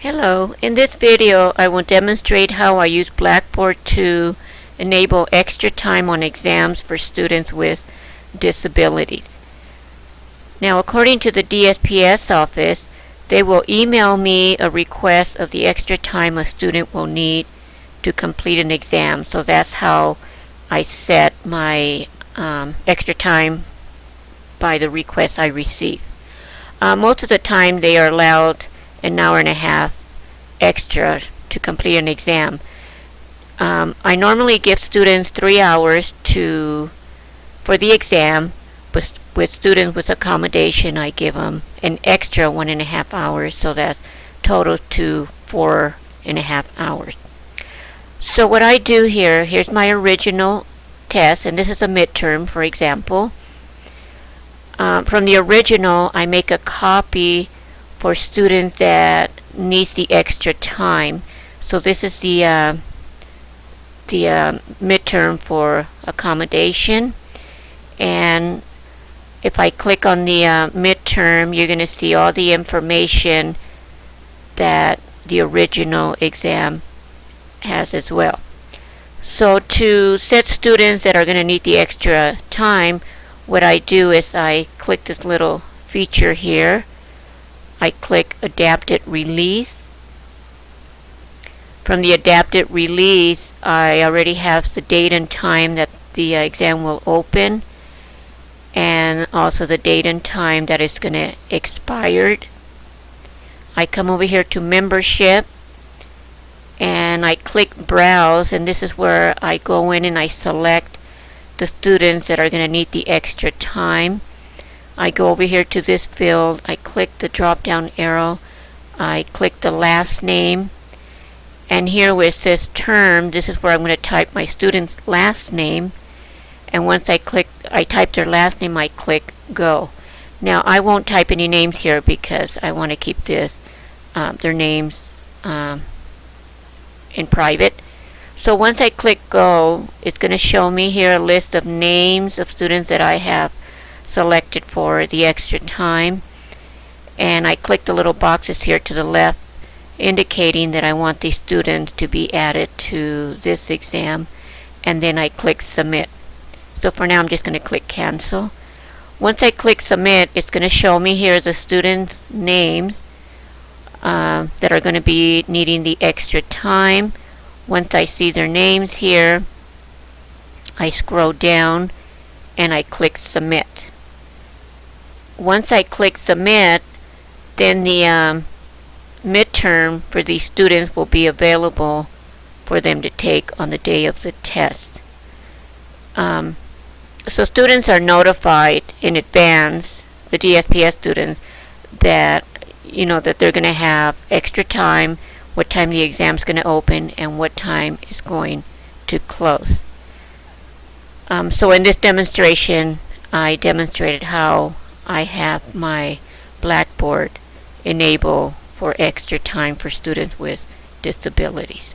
Hello, in this video I will demonstrate how I use Blackboard to enable extra time on exams for students with disabilities. Now, according to the DSPS office, they will email me a request of the extra time a student will need to complete an exam. So that's how I set my extra time by the request I receive. Most of the time they are allowed an hour and a half extra to complete an exam. I normally give students 3 hours for the exam. With students with accommodation, I give them an extra 1.5 hours, so that totals to 4.5 hours. So what I do here's my original test, and this is a midterm, for example. From the original, I make a copy for students that needs the extra time. So this is the midterm for accommodation, and if I click on the midterm, you're going to see all the information that the original exam has as well. So to set students that are going to need the extra time, what I do is I click this little feature here. I click Adapted Release. From the Adapted Release, I already have the date and time that the exam will open, and also the date and time that it's going to expire. I come over here to Membership, and I click Browse, and this is where I go in and I select the students that are going to need the extra time. I go over here to this field, I click the drop down arrow, I click the last name, and here where it says term, this is where I'm going to type my student's last name, and once I type their last name, I click go. Now I won't type any names here because I want to keep their names in private. So once I click go, it's going to show me here a list of names of students that I have selected for the extra time, and I click the little boxes here to the left indicating that I want these students to be added to this exam, and then I click submit. So for now I'm just going to click cancel. Once I click submit, it's going to show me here the students' names that are going to be needing the extra time. Once I see their names here, I scroll down and I click submit. Once I click submit, then the midterm for these students will be available for them to take on the day of the test. So students are notified in advance, the DSPS students, that that they're going to have extra time, what time the exam is going to open, and what time is going to close. So in this demonstration, I demonstrated how I have my Blackboard enable for extra time for students with disabilities.